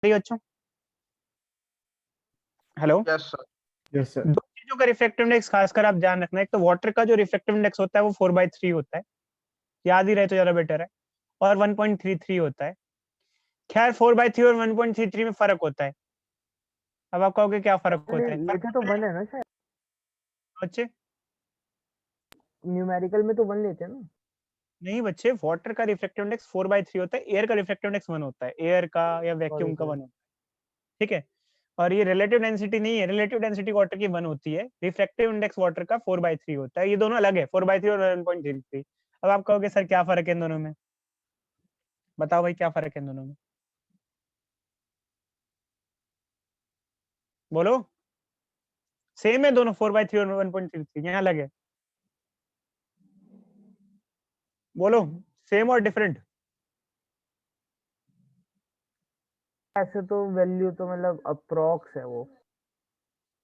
बच्चों, hello. Yes sir. Yes sir. दो चीजों का रिफ्रैक्टिव इंडेक्स खासकर आप ध्यान रखना, एक तो वाटर का जो रिफ्रैक्टिव इंडेक्स होता है वो 4/3 होता है, याद ही रहे तो ज्यादा बेटर है, और 1.33 होता है। खैर 4/3 और 1.33 में फर्क होता है। अब आप कहोगे क्या फर्क होता है? लेते तो 1 है ना शायद, बच्चे न्यूमेरिकल में तो 1 लेते हैं ना। नहीं बच्चे, वाटर का रिफ्रैक्टिव इंडेक्स 4/3 होता है, एयर का रिफ्रैक्टिव इंडेक्स 1 होता है, एयर का या वैक्यूम का 1 होता है। ठीक है, और ये रिलेटिव डेंसिटी नहीं है, रिलेटिव डेंसिटी वाटर की 1 होती है, रिफ्रैक्टिव इंडेक्स वाटर का 4/3 होता है। ये दोनों अलग है, 4/3 और 1.33। अब आप कहोगे सर क्या फर्क है इन दोनों में? बताओ भाई क्या फर्क है इन दोनों में, बोलो। सेम है दोनों, 4/3 और 1.33, यहाँ अलग है, बोलो। सेम और डिफरेंट? ऐसे तो वैल्यू तो मतलब अप्रॉक्स है वो।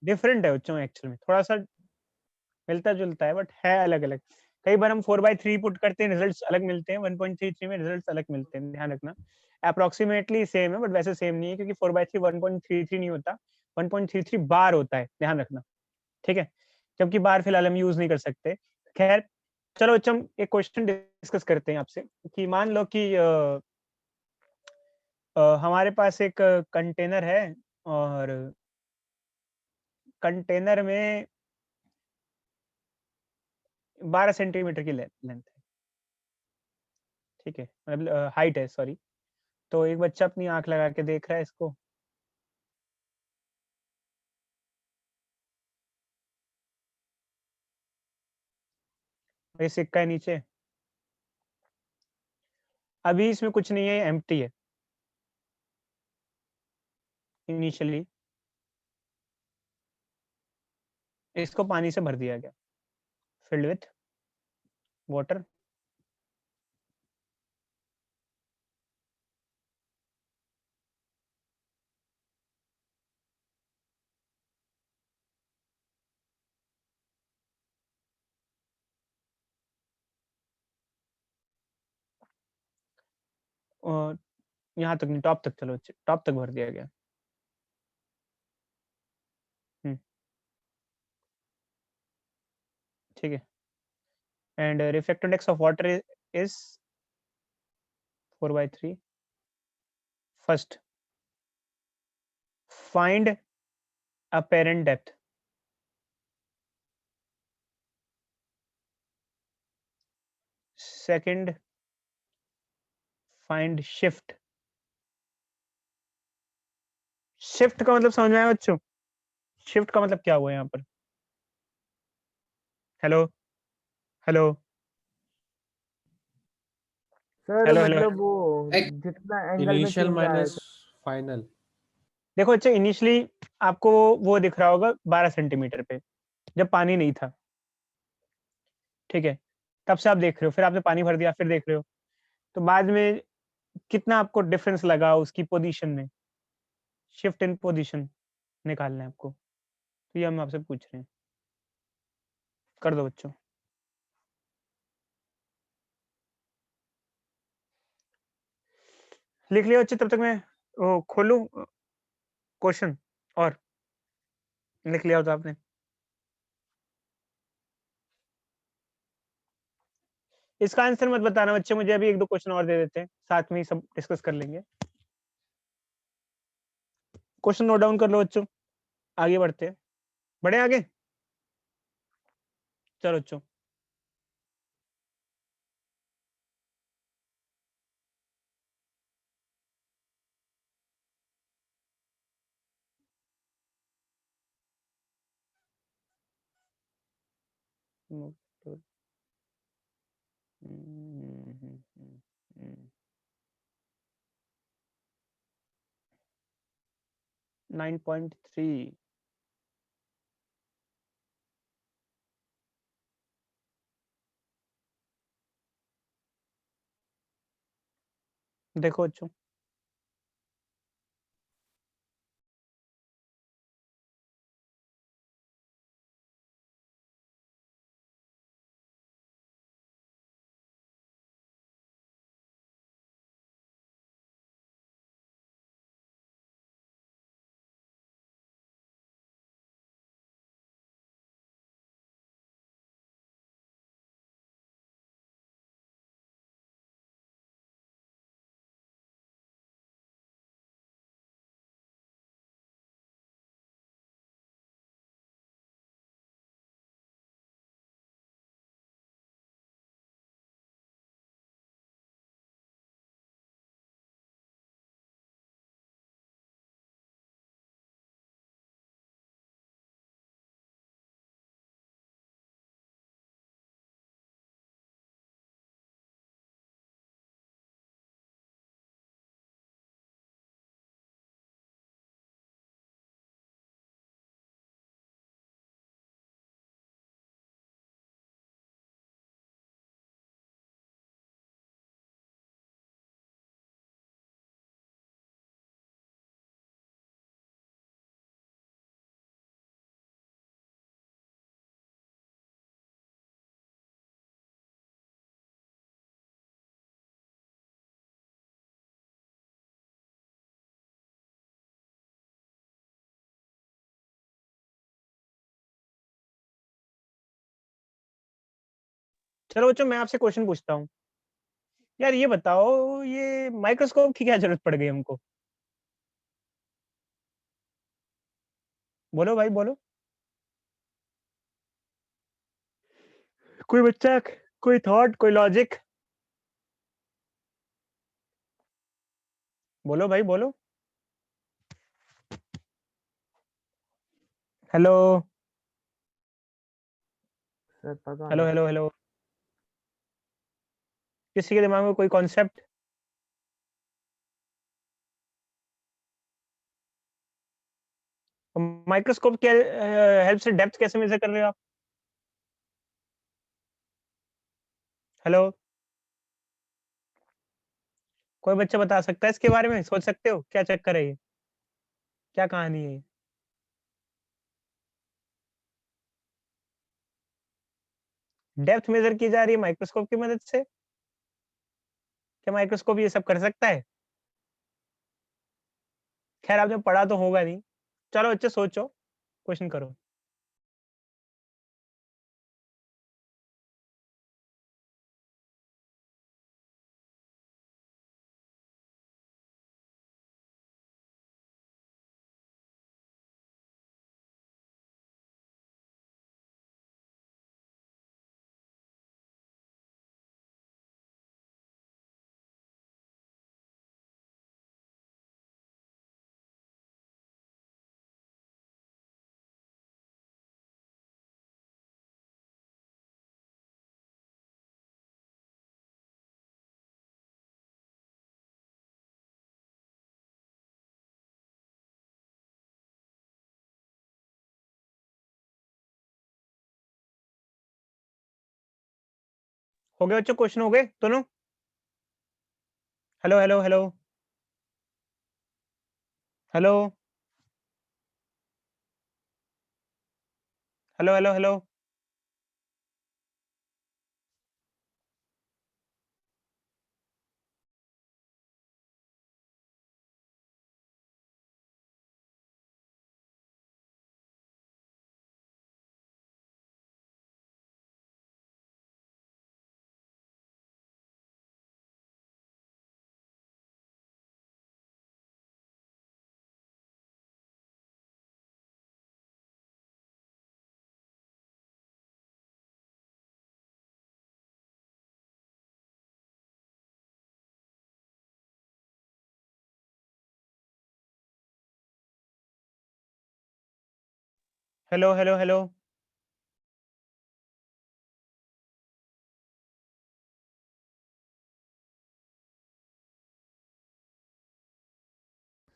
डिफरेंट है बच्चों, एक्चुअल में थोड़ा सा मिलता जुलता है बट है अलग अलग। कई बार हम 4/3 पुट करते हैं, रिजल्ट्स अलग मिलते हैं, 1.33 में रिजल्ट्स अलग मिलते हैं, ध्यान रखना। अप्रोक्सीमेटली सेम है बट वैसे सेम नहीं है, क्योंकि 4/3 1.33 नहीं होता, 1.33 बार होता है, ध्यान रखना। ठीक है, जबकि बार फिलहाल हम यूज नहीं कर सकते। खैर चलो बच्चों, हम एक क्वेश्चन डिस्कस करते हैं आपसे कि मान लो कि हमारे पास एक कंटेनर है, और कंटेनर में 12 सेंटीमीटर की लेंथ है। ठीक है, मतलब हाइट है, सॉरी। तो एक बच्चा अपनी आंख लगा के देख रहा है इसको, ये सिक्का है नीचे, अभी इसमें कुछ नहीं है, एम्प्टी है। इनिशियली इसको पानी से भर दिया गया, फिल्ड विथ वाटर। और यहाँ तक नहीं, टॉप तक, चलो टॉप तक भर दिया गया। ठीक है, and refractive index of water is 4/3। First, find apparent depth। Second, find shift. Shift का मतलब समझ में आया बच्चों? शिफ्ट का मतलब क्या हुआ यहाँ पर? Hello, hello, sir hello, hello. मतलब वो एक जितना एंगल में इनिशियल चेंज आया है माइनस सर। फाइनल। देखो अच्छा, इनिशियली आपको वो दिख रहा होगा 12 सेंटीमीटर पे, जब पानी नहीं था। ठीक है, तब से आप देख रहे हो, फिर आपने पानी भर दिया, फिर देख रहे हो, तो बाद में कितना आपको डिफरेंस लगा उसकी पोजीशन में? शिफ्ट इन पोजीशन निकालना है आपको, तो ये हम आपसे पूछ रहे हैं। कर दो बच्चों। लिख लिया बच्चे? तब तक मैं वो खोलूं क्वेश्चन, और लिख लिया हो तो आपने? इसका आंसर मत बताना बच्चे, मुझे अभी एक दो क्वेश्चन और दे देते हैं, साथ में ही सब डिस्कस कर लेंगे। क्वेश्चन नोट डाउन कर लो बच्चों, आगे बढ़ते हैं, बढ़े आगे। चलो बच्चों, तो 9.3। देखो बच्चों, चलो बच्चों मैं आपसे क्वेश्चन पूछता हूँ, यार ये बताओ ये माइक्रोस्कोप की क्या जरूरत पड़ गई हमको? बोलो भाई बोलो, कोई बच्चा, कोई थॉट, कोई लॉजिक, बोलो भाई बोलो। हेलो सर पता हेलो नहीं। हेलो हेलो, किसी के दिमाग में कोई कॉन्सेप्ट? माइक्रोस्कोप के हेल्प से डेप्थ कैसे मेजर कर रहे हो आप? हेलो, कोई बच्चा बता सकता है इसके बारे में? सोच सकते हो क्या चक्कर है ये, क्या कहानी है ये? डेप्थ मेजर की जा रही है माइक्रोस्कोप की मदद से? क्या माइक्रोस्कोप ये सब कर सकता है? खैर आपने पढ़ा तो होगा नहीं। चलो बच्चे सोचो, क्वेश्चन करो। हो गया बच्चों, क्वेश्चन हो गए दोनों? Hello hello hello hello hello hello hello. Hello hello hello.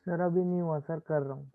Sir अभी नहीं हुआ सर, कर रहा हूँ।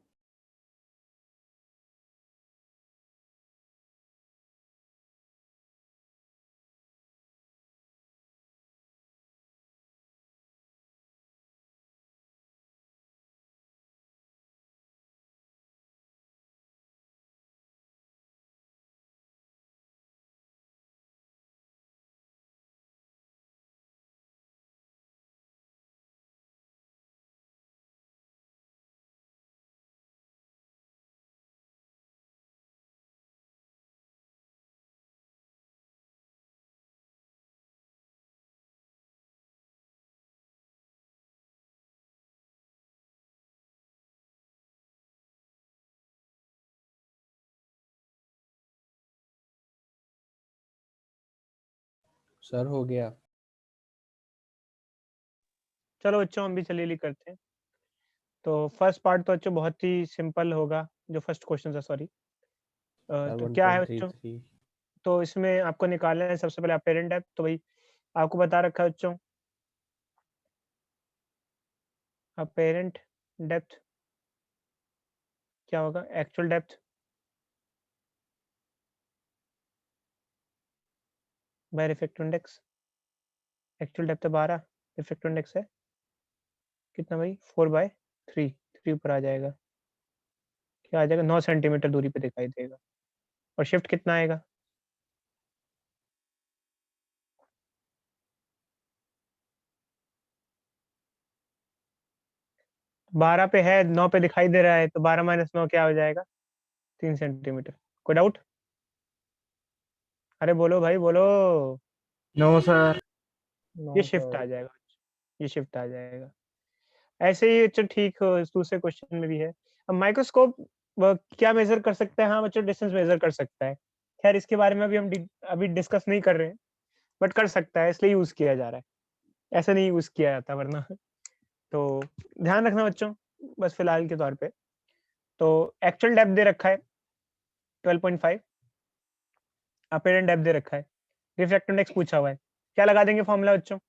सर हो गया। चलो बच्चों हम भी चलिए करते हैं। तो फर्स्ट पार्ट तो बच्चों बहुत ही सिंपल होगा, जो फर्स्ट क्वेश्चन है सॉरी। सर तो क्या है बच्चों, 1.33। तो इसमें आपको निकालना है सबसे पहले अपेरेंट डेप्थ। तो भाई आपको बता रखा है बच्चों, अपेरेंट डेप्थ क्या होगा, actual depth by refractive index. Actual depth है 12, रिफ्रैक्टिव इंडेक्स है कितना भाई, 4/3, 3 ऊपर आ जाएगा, क्या आ जाएगा, 9 सेंटीमीटर दूरी पे दिखाई देगा। और शिफ्ट कितना आएगा, 12 पे है, 9 पे दिखाई दे रहा है, तो 12 माइनस 9 क्या हो जाएगा, 3 सेंटीमीटर। कोई डाउट? अरे बोलो भाई बोलो। No sir. नो ये शिफ्ट सर। आ जाएगा, ये शिफ्ट आ जाएगा। ऐसे ही बच्चों ठीक दूसरे क्वेश्चन में भी है। अब माइक्रोस्कोप क्या मेजर कर सकता है? हाँ बच्चों, डिस्टेंस मेजर कर सकता है। खैर इसके बारे में अभी हम अभी डिस्कस नहीं कर रहे हैं, बट कर सकता है, इसलिए यूज किया जा रहा है, ऐसा नहीं यूज किया जाता वरना। तो ध्यान रखना बच्चों, बस फिलहाल के तौर पे। तो एक्चुअल डेप्थ दे रखा है 12.5, अपीरेंट डेप्थ दे रखा है, रिफ्रैक्टिव इंडेक्स पूछा हुआ है। क्या लगा देंगे फॉर्मूला बच्चों?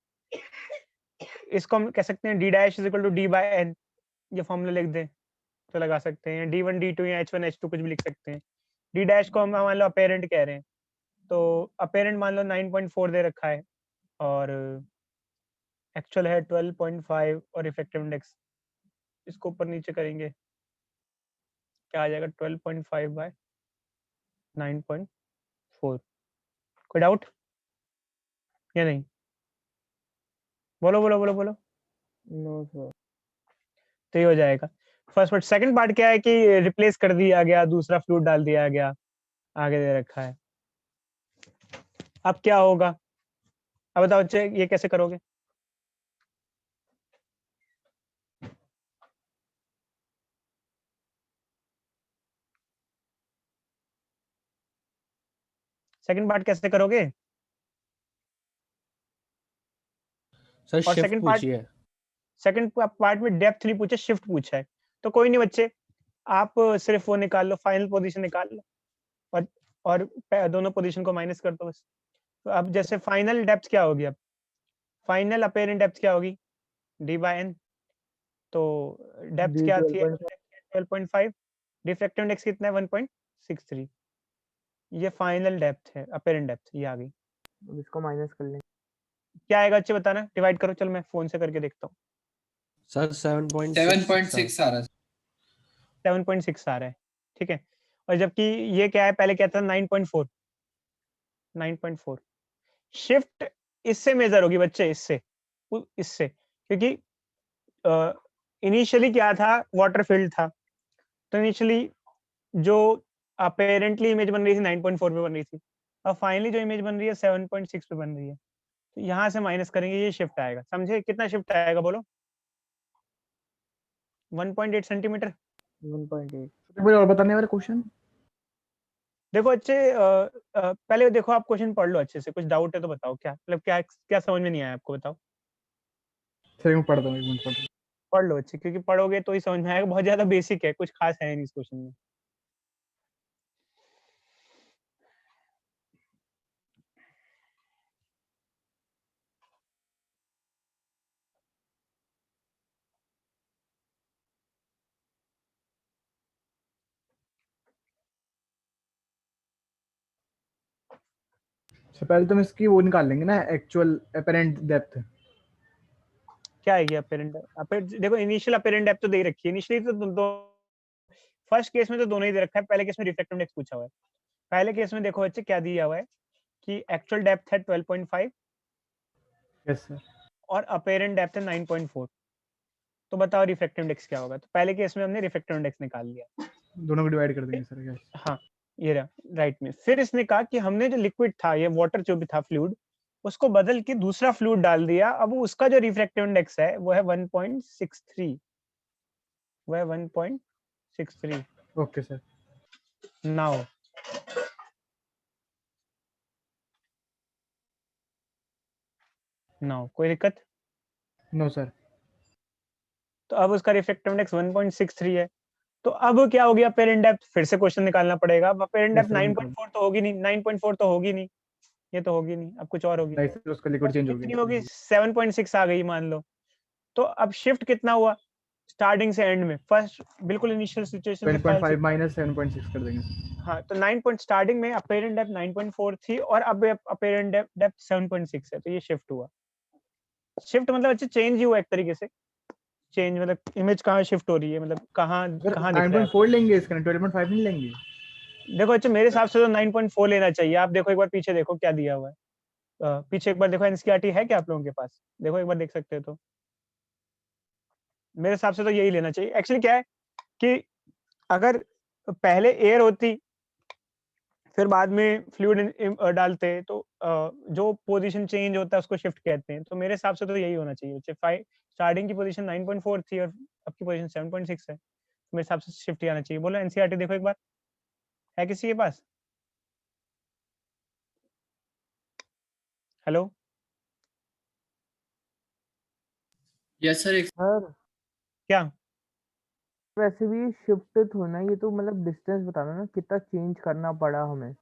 इसको हम कह सकते हैं D dash is equal to D by N. ये फॉर्मूला लिख दें तो लगा सकते हैं, D1 D2 या H1 H2 कुछ भी लिख सकते हैं। डी डैश को हम मान लो अपेरेंट कह रहे हैं, तो अपेरेंट मान लो 9.4 दे रखा है और एक्चुअल है 12.5 और इफेक्टिव इंडेक्स इसको ऊपर नीचे करेंगे, क्या आ जाएगा? 12.5 बाय 9.4। कोई डाउट या नहीं? बोलो बोलो बोलो बोलो। No sir. तो ये हो जाएगा फर्स्ट पार्ट। सेकंड पार्ट क्या है कि रिप्लेस कर दिया गया, दूसरा फ्लूइड डाल दिया गया, आगे दे रखा है। अब क्या होगा? अब बताओ बच्चे, ये कैसे करोगे? सेकंड पार्ट कैसे करोगे? सर और शिफ्ट पूछिए। सेकंड पार्ट में डेप्थ नहीं पूछा, शिफ्ट पूछा है। तो कोई नहीं बच्चे, आप सिर्फ वो निकाल लो, फाइनल पोजीशन निकाल लो और दोनों पोजीशन को माइनस कर दो बस। तो अब जैसे फाइनल डेप्थ क्या होगी? अब फाइनल अपेरेंट डेप्थ क्या होगी? D by N. तो डेप्थ डी क्या थी? 12.5। 12.5। रिफ्रैक्टिव इंडेक्स कितना है? 1.63। ये फाइनल डेप्थ है, अपेरेंट डेप्थ ये आ गई। अब इसको माइनस कर लेंगे। क्या आएगा बच्चे बताना, डिवाइड करो। चल मैं फोन से करके देखता हूँ। सर 7.6 7.6 आ रहा है। 7.6 आ रहा है, ठीक है। और जबकि ये क्या है, पहले क्या था? 9.4। 9.4 शिफ्ट इससे मेजर होगी बच्चे, इससे, क्योंकि इनिशियली क्या था? वाटर फील्ड था। तो इनिशियली जो अपेरेंटली इमेज बन रही थी 9.4 पे बन रही थी, अब फाइनली जो इमेज बन रही है 7.6 पे बन रही है। तो यहाँ से माइनस करेंगे, ये शिफ्ट आएगा। समझे? कितना शिफ्ट आएगा बोलो? 1.8 सेंटीमीटर। 1.8। मुझे और बताने वाले क्वेश्चन। देखो अच्छे, पहले देखो आप क्वेश्चन पढ़ लो अच्छे से, कुछ डाउट है तो बताओ। क्या मतलब, क्या क्या समझ में नहीं आया आपको? बताओ। सर मैं पढ़ता हूँ, एक मिनट पढ़। पढ़ लो अच्छे, क्योंकि पढ़ोगे तो ही समझ में आएगा। बहुत ज्यादा बेसिक है, कुछ खास है नहीं इस क्वेश्चन में। सबसे पहले तो हम इसकी वो निकाल लेंगे ना, एक्चुअल अपेरेंट डेप्थ। क्या है ये अपेरेंट? देखो इनिशियल अपेरेंट डेप्थ तो दे ही रखी है। इनिशियली तो फर्स्ट केस में तो दोनों ही दे रखा है। पहले केस में रिफ्रैक्टिव इंडेक्स पूछा हुआ है। पहले केस में देखो बच्चे क्या दिया हुआ है कि एक्चुअल डेप्थ है 12.5 यस सर। और अपेरेंट डेप्थ है 9.4। तो बताओ रिफ्रैक्टिव इंडेक्स क्या होगा? तो पहले केस में हमने रिफ्रैक्टिव इंडेक्स निकाल लिया। दोनों को डिवाइड कर देंगे सर। यस। हाँ, ये रहा राइट में। फिर इसने कहा कि हमने जो लिक्विड था, ये वाटर जो भी था फ्लूइड, उसको बदल के दूसरा फ्लूइड डाल दिया। अब उसका जो रिफ्रैक्टिव इंडेक्स है वो है 1.63। वो है 1.63। Okay sir. नाउ कोई दिक्कत? No sir. तो अब उसका रिफ्रैक्टिव इंडेक्स 1.63 है। तो अब क्या हो गया? अपेरेंट डेप्थ फिर से क्वेश्चन निकालना पड़ेगा। अब अपेरेंट यस डेप्थ सर, निकाल। 9.4 तो होगी नहीं, 9.4 तो होगी नहीं, ये तो होगी नहीं। अब कुछ और होगी। नहीं सर, उसका लिक्विड चेंज हो कितनी गया। होगी? 7.6 आ गई मान लो। तो अब शिफ्ट कितना हुआ स्टार्टिंग से एंड में? फर्स्ट बिल्कुल इनिशियल सिचुएशन से 12.5 माइनस 7.6 कर देंगे। हाँ, तो 9 पॉइंट स्टार्टिंग में अपेरेंट डेप्थ 9.4 थी और अब अपेरेंट डेप्थ 7.6 है। तो ये शिफ्ट हुआ। शिफ्ट मतलब अच्छे चेंज ही हुआ एक तरीके से। चेंज मतलब इमेज कहाँ शिफ्ट हो रही है, मतलब कहाँ सर कहाँ दिख रहा है? 9.4 लेंगे इसका, 12.5 नहीं लेंगे। देखो अच्छा, मेरे हिसाब से तो 9.4 लेना चाहिए। आप देखो एक बार पीछे, देखो क्या दिया हुआ है। पीछे एक बार देखो, एनसीईआरटी है क्या आप लोगों के पास? देखो एक बार, देख सकते हो तो। मेरे हिसाब से तो यही लेना चाहिए। एक्चुअली क्या है कि अगर पहले एयर होती फिर बाद में फ्लूइड डालते हैं तो जो पोजीशन चेंज होता है उसको शिफ्ट कहते हैं। तो मेरे हिसाब से तो यही होना चाहिए बच्चे। 5 स्टार्टिंग की पोजीशन 9.4 थी और अब की पोजीशन 7.6 है। मेरे हिसाब से शिफ्ट ही आना चाहिए। बोलो एनसीईआरटी देखो एक बार, है किसी के पास? हेलो? Yes sir. एक सर क्या? वैसे भी शिफ्ट थोड़ा ना, ये तो मतलब डिस्टेंस बताना ना कितना चेंज करना पड़ा हमें।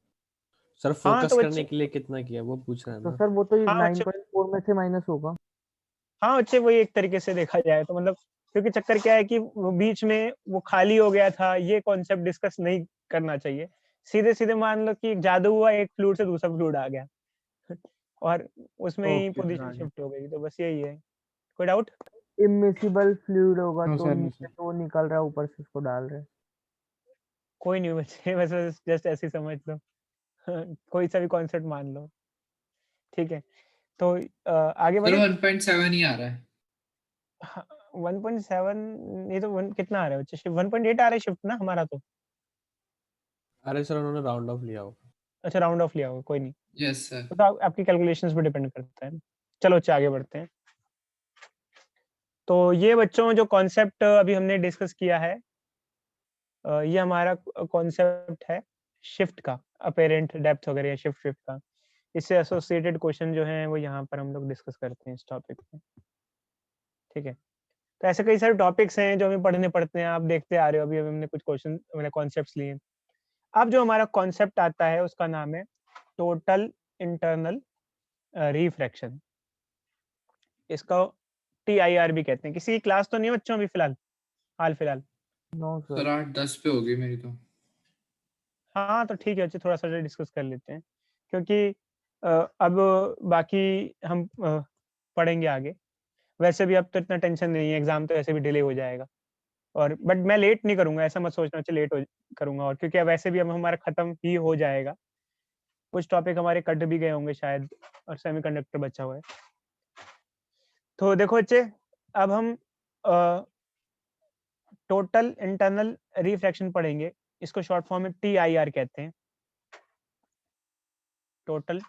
सर हाँ, फोकस तो करने बच्चे के लिए कितना किया वो पूछ रहे हैं तो ना। सर वो तो हाँ, बच्चे 9.4 में से माइनस होगा। हाँ, बच्चे वही एक तरीके से देखा जाए तो मतलब क्योंकि चक्कर क्या है कि वो बीच में वो खाली हो गया था, ये कॉन्सेप्ट डिस्कस नहीं करना चाहिए। सीधे-सीधे मान लो कि एक जादू हुआ, एक फ्लूइड से दूसरा फ्लूइड आ गया और उसमें ही ओके सर, पोजीशन आ गया। शिफ्ट हो गई, तो बस यही है। कोई डाउट? इमिसिबल फ्लूइड होगा नो तो सर, नो नीचे सर। से वो निकल रहा है, ऊपर से उसको डाल रहे हैं। कोई नहीं बच्चे बस जस्ट ऐसे ही समझ लो। कोई सा भी कॉन्सेप्ट मान लो, ठीक है? तो आगे सर बढ़े? 1.7 ही आ रहा है। हाँ, 1.7 ये तो 1 कितना आ रहा है बच्चे? 1.8 आ रहा है शिफ्ट ना हमारा तो। अरे सर उन्होंने राउंड ऑफ लिया होगा। अच्छा राउंड ऑफ लिया होगा, कोई नहीं। Yes sir. तो आपकी कैलकुलेशंस पे डिपेंड करता है। चलो अच्छा आगे बढ़ते हैं। तो ये बच्चों जो कॉन्सेप्ट अभी हमने डिस्कस किया है, ये हमारा कॉन्सेप्ट है शिफ्ट का, अपेरेंट डेप्थ वगैरह या शिफ्ट का। इससे एसोसिएटेड क्वेश्चन जो हैं वो यहाँ पर हम लोग डिस्कस करते हैं इस टॉपिक पे, ठीक है? तो ऐसे कई सारे टॉपिक्स हैं जो हमें पढ़ने पड़ते हैं, आप देखते आ रहे हो, अभी अभी हमने कुछ क्वेश्चन मैंने कॉन्सेप्ट्स लिए। अब जो हमारा कॉन्सेप्ट आता है उसका नाम है टोटल इंटरनल रिफ्रैक्शन। इसका टीआईआर भी कहते हैं। किसी की क्लास तो नहीं है बच्चों अभी फिलहाल, हाल फिलहाल? No sir sir. 8-10 पे होगी मेरी तो। हाँ, तो ठीक है बच्चे, थोड़ा सा डिस्कस कर लेते हैं क्योंकि अब बाकी हम पढ़ेंगे आगे। वैसे भी अब तो इतना टेंशन नहीं है, एग्जाम तो ऐसे भी डिले हो जाएगा। और बट मैं लेट नहीं करूंगा, ऐसा मत सोचना बच्चे लेट हो करूंगा, और क्योंकि अब वैसे भी अब हमारा खत्म ही हो जाएगा। कुछ टॉपिक हमारे कट भी गए होंगे शायद, और सेमीकंडक्टर बचा हुआ है। तो देखो बच्चे, अब हम टोटल इंटरनल रिफ्रैक्शन पढ़ेंगे। इसको शॉर्ट फॉर्म में टीआईआर कहते हैं, टोटल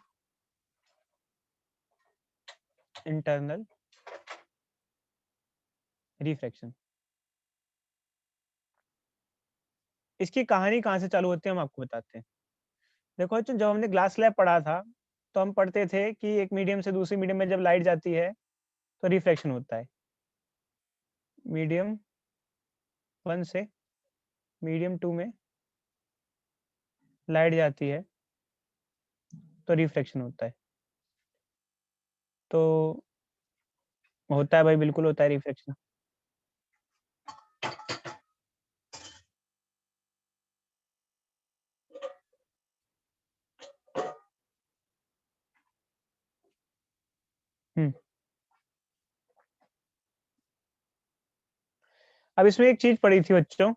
इंटरनल रिफ्रैक्शन। इसकी कहानी कहाँ से चालू होती है हम आपको बताते हैं। देखो बच्चों, जब हमने ग्लास स्लैब पढ़ा था तो हम पढ़ते थे कि एक मीडियम से दूसरी मीडियम में जब लाइट जाती है तो रिफ्रैक्शन होता है। मीडियम 1 से मीडियम 2 में लाइट जाती है तो रिफ्रैक्शन होता है। तो होता है भाई, बिल्कुल होता है रिफ्रैक्शन। हम्म। अब इसमें एक चीज पड़ी थी बच्चों,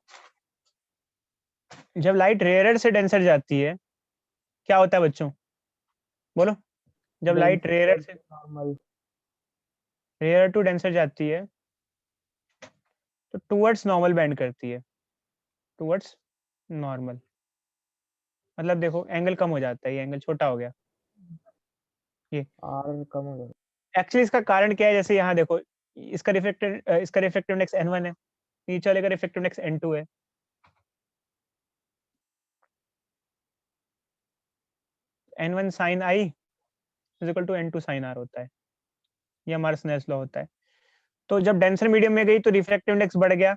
जब लाइट रेयरर से डेंसर जाती है क्या होता है बच्चों? बोलो। जब लाइट रेयरर से नॉर्मल। रेयरर टू डेंसर जाती है तो टुवर्ड्स नॉर्मल बेंड करती है, टुवर्ड्स नॉर्मल। मतलब देखो एंगल कम हो जाता है, ये एंगल छोटा हो गया। ये आर कम हो जाएगा। एक्चुअली इसका कारण क्या है, जैसे यहाँ देखो, इसका रिफ्रैक्टिव इंडेक्स n1 है, नीचे वाले का रिफ्रैक्टिव इंडेक्स n2 है। n1 sin i is equal to n2 sin r होता है, ये हमारा स्नेल्स लॉ होता है। तो जब डेंसर मीडियम में गई तो रिफ्रैक्टिव इंडेक्स बढ़ गया,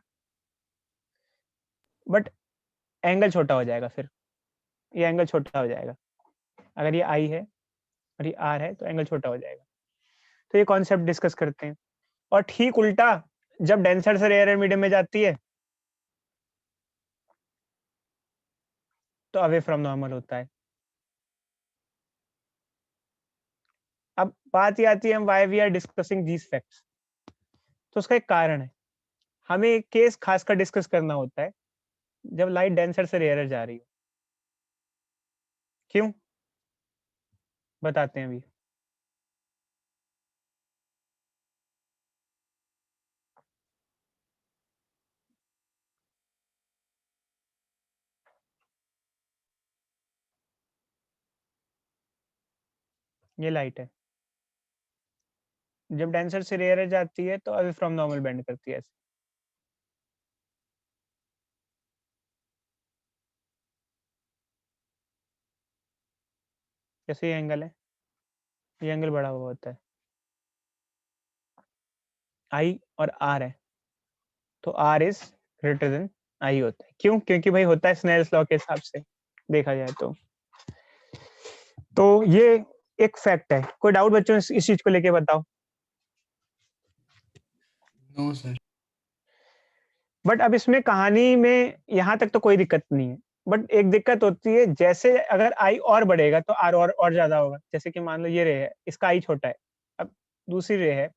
बट एंगल छोटा हो जाएगा। फिर ये एंगल छोटा हो जाएगा, अगर ये i है और ये r है तो एंगल छोटा हो जाएगा। तो ये कॉन्सेप्ट डिस्कस करते हैं। और ठीक उल्टा, जब डेंसर से रेयर मीडियम में जाती है तो अवे फ्रॉम नॉर्मल होता है। अब बात ये आती है, हम why we are discussing these facts. तो उसका एक कारण है, हमें एक केस खासकर डिस्कस करना होता है जब लाइट डेंसर से रेयर जा रही हो। क्यों? बताते हैं अभी। ये लाइट है, जब डेंसर से रेयर जाती है तो अवे फ्रॉम नॉर्मल बेंड करती है ऐसे। जैसे ये एंगल है, ये एंगल बढ़ा हुआ होता है, आई और आर है, तो R is greater than I होता है। क्यों? क्योंकि भाई होता है स्नेल्स लॉ के हिसाब से देखा जाए तो ये एक फैक्ट है। कोई डाउट बच्चों इस चीज को लेके बताओ। No sir. बट अब इसमें कहानी में यहाँ तक तो कोई दिक्कत नहीं है, बट एक दिक्कत होती है, जैसे अगर आई और बढ़ेगा तो आर और ज्यादा होगा। जैसे कि मान लो ये रे है, इसका आई छोटा है, अब दूसरी रे है,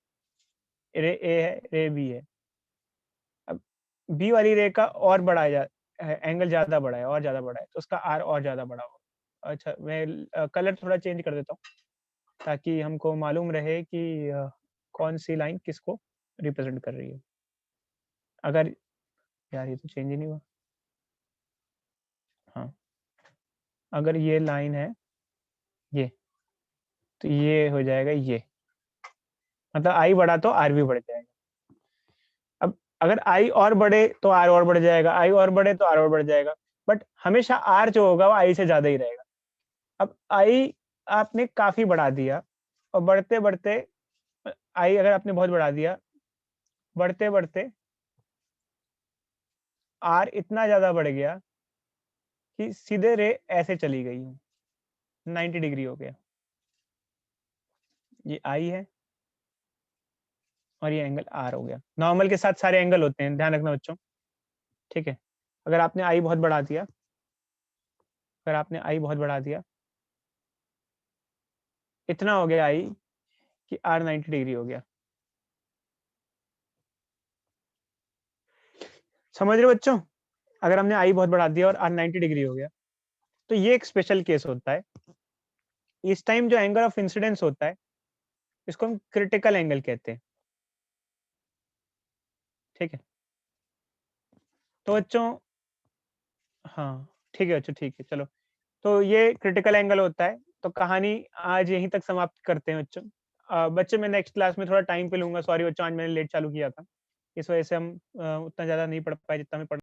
रे ए है, रे बी है, अब बी वाली रे का और बड़ा एंगल ज्यादा बड़ा है, और ज्यादा बड़ा है, तो उसका आर और ज्यादा बड़ा होगा। अच्छा, मैं कलर थोड़ा चेंज कर देता हूँ ताकि हमको मालूम रहे कि कौन सी लाइन किसको रिप्रेजेंट कर रही है। अगर यार ये तो चेंज ही नहीं हुआ, हाँ, अगर ये लाइन है ये, तो ये हो जाएगा ये, मतलब आई बढ़ा तो आर भी बढ़ जाएगा। अब अगर आई और बढ़े तो आर और बढ़ जाएगा, आई और बढ़े तो आर और बढ़ जाएगा, बट हमेशा आर जो होगा वो आई से ज्यादा ही रहेगा। अब आई आपने काफी बढ़ा दिया, और बढ़ते बढ़ते आई अगर आपने बहुत बढ़ा दिया, बढ़ते बढ़ते आर इतना ज्यादा बढ़ गया कि सीधे रे ऐसे चली गई हूँ, 90 डिग्री हो गया। ये आई है और ये एंगल आर हो गया। नॉर्मल के साथ सारे एंगल होते हैं, ध्यान रखना बच्चों, ठीक है। अगर आपने आई बहुत बढ़ा दिया, अगर आपने आई बहुत बढ़ा दिया, इतना हो गया आई कि आर 90 डिग्री हो गया। समझ रहे हो बच्चों? अगर हमने आई बहुत बढ़ा दिया और आर 90 डिग्री हो गया, तो ये एक स्पेशल केस होता है। इस टाइम जो एंगल ऑफ इंसिडेंस होता है, इसको हम क्रिटिकल एंगल कहते हैं, ठीक है। तो बच्चों, हाँ ठीक है बच्चों, ठीक है, चलो। तो ये क्रिटिकल एंगल होता है। तो कहानी आज यहीं तक समाप्त करते हैं बच्चों। बच्चे मैं नेक्स्ट क्लास में थोड़ा टाइम पे लूंगा, सॉरी बच्चों, आज मैंने लेट चालू किया था, इस वजह से हम उतना ज़्यादा नहीं पढ़ पाए जितना मैं पढ़